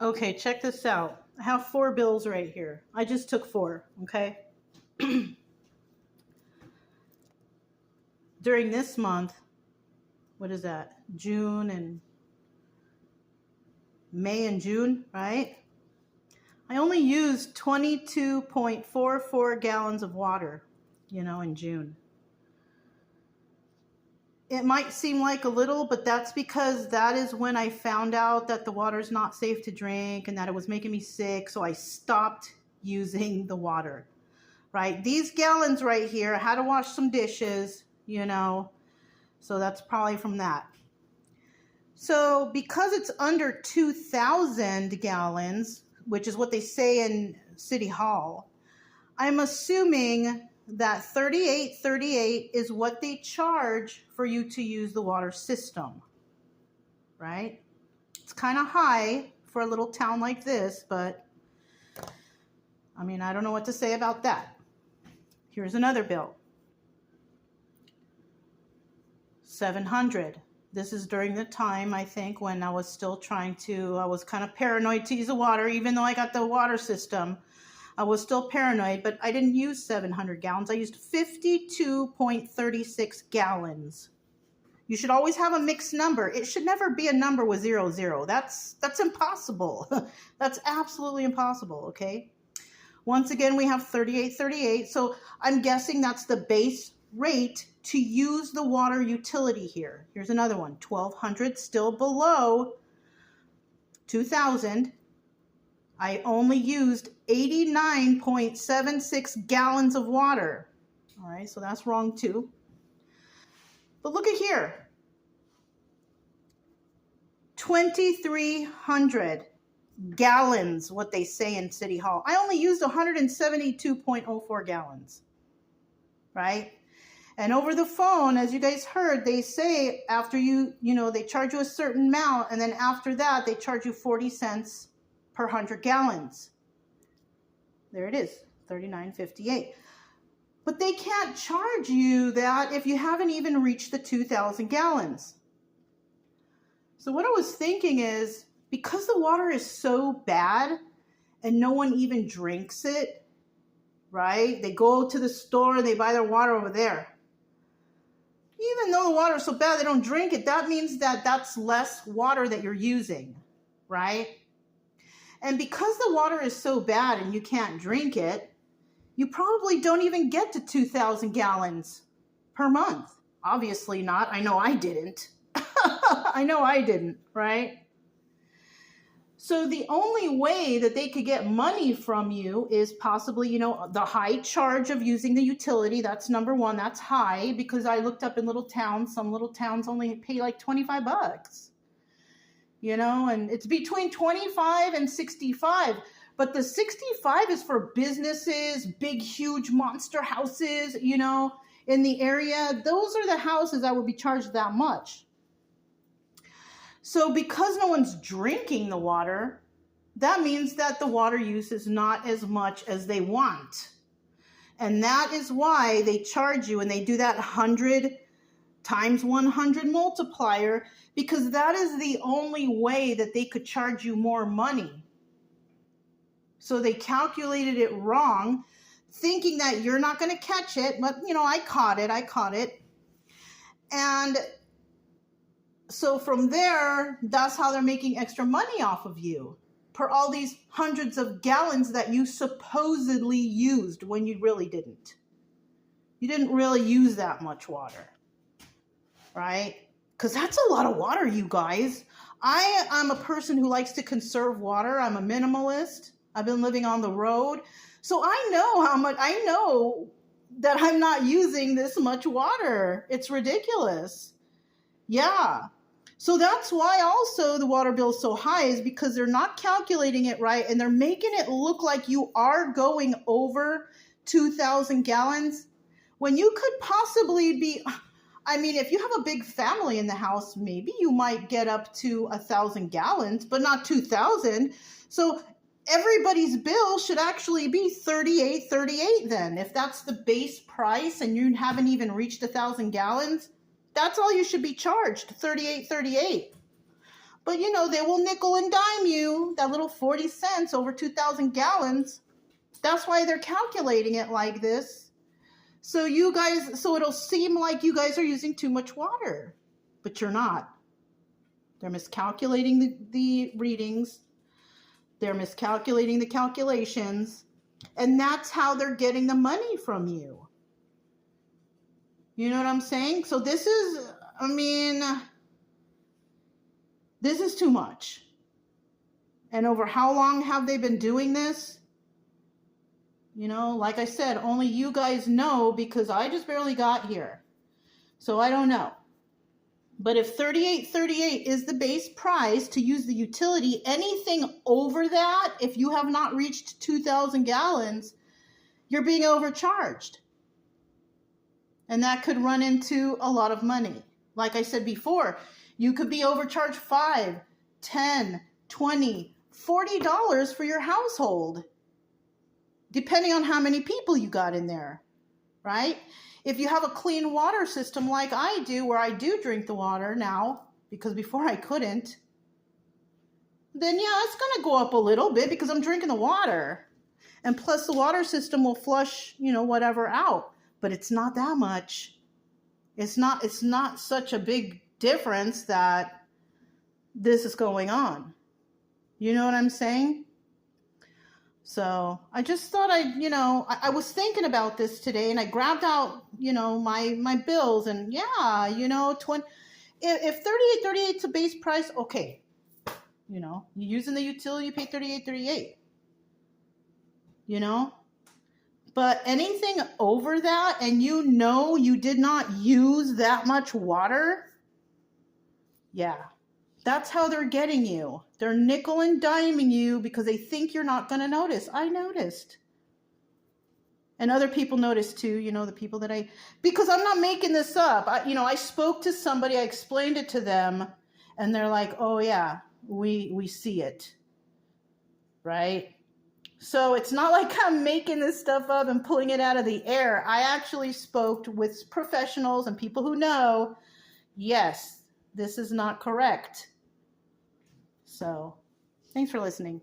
Okay, check this out. I have 4 bills right here. I just took 4, okay? During this month, what is that? June and May and June, right? I only used 22.44 gallons of water, in June. It might seem like a little, but that's because that is when I found out that the water's not safe to drink and that it was making me sick, so I stopped using the water, right? These gallons right here, I had to wash some dishes, so that's probably from that. So because it's under 2,000 gallons, which is what they say in City Hall, I'm assuming that $38.38 is what they charge for you to use the water system, right? It's kind of high for a little town like this, but I mean, I don't know what to say about that. Here's another bill. $700. This is during the time, I think, when I was still I was kind of paranoid to use the water, even though I got the water system. I was still paranoid, but I didn't use 700 gallons. I used 52.36 gallons. You should always have a mixed number. It should never be a number with 00. That's impossible. That's absolutely impossible, okay? Once again, we have 38.38, so I'm guessing that's the base rate to use the water utility here. Here's another one, 1,200, still below 2,000. I only used 89.76 gallons of water. All right, so that's wrong too. But look at here. 2,300 gallons, what they say in City Hall. I only used 172.04 gallons, right? And over the phone, as you guys heard, they say after they charge you a certain amount, and then after that, they charge you 40 cents per 100 gallons. There it is, $39.58. But they can't charge you that if you haven't even reached the 2,000 gallons. So what I was thinking is, because the water is so bad and no one even drinks it, right? They go to the store and they buy their water over there. Even though the water is so bad they don't drink it, that means that that's less water that you're using, right? And because the water is so bad and you can't drink it, you probably don't even get to 2,000 gallons per month. Obviously not. I know I didn't. I know I didn't, right? So the only way that they could get money from you is possibly, the high charge of using the utility. That's number one. That's high, because I looked up in little towns. Some little towns only pay like $25. And it's between 25 and 65. But the 65 is for businesses, big, huge monster houses, in the area. Those are the houses that would be charged that much. So because no one's drinking the water, that means that the water use is not as much as they want. And that is why they charge you, and they do that 100 times 100 multiplier, because that is the only way that they could charge you more money. So they calculated it wrong, thinking that you're not going to catch it, but I caught it. And so from there, that's how they're making extra money off of you, for all these hundreds of gallons that you supposedly used when you really didn't. You didn't really use that much water, right? Because that's a lot of water, you guys. I'm a person who likes to conserve water. I'm a minimalist. I've been living on the road. So I know that I'm not using this much water. It's ridiculous. Yeah. So that's why also the water bill is so high, is because they're not calculating it right, and they're making it look like you are going over 2,000 gallons when you could possibly be, if you have a big family in the house, maybe you might get up to 1,000 gallons, but not 2,000. So everybody's bill should actually be $38.38 then. If that's the base price and you haven't even reached 1,000 gallons, that's all you should be charged, $38.38. But you know, they will nickel and dime you that little 40 cents over 2,000 gallons. That's why they're calculating it like this. So it'll seem like you guys are using too much water, but you're not. They're miscalculating the readings. They're miscalculating the calculations. And that's how they're getting the money from you. You know what I'm saying? So this is too much. And over how long have they been doing this? You know, like I said, only you guys know, because I just barely got here. So I don't know. But if $38.38 is the base price to use the utility, anything over that, if you have not reached 2,000 gallons, you're being overcharged. And that could run into a lot of money. Like I said before, you could be overcharged $5, $10, $20, $40 for your household, depending on how many people you got in there, right? If you have a clean water system like I do, where I do drink the water now, because before I couldn't, then yeah, it's going to go up a little bit because I'm drinking the water. And plus the water system will flush, you know, whatever out. But it's not that much. It's not such a big difference that this is going on. You know what I'm saying? So I just thought I was thinking about this today, and I grabbed out, you know, my bills, and yeah, you know, if $38.38 is a base price, okay, you know, you're using the utility, you pay $38.38, you know, but anything over that, and you know you did not use that much water, yeah. That's how they're getting you. They're nickel and diming you because they think you're not going to notice. I noticed. And other people noticed too, you know, the people that because I'm not making this up. I spoke to somebody, I explained it to them, and they're like, oh yeah, we see it. Right? So it's not like I'm making this stuff up and pulling it out of the air. I actually spoke with professionals and people who know, yes, this is not correct. So, thanks for listening.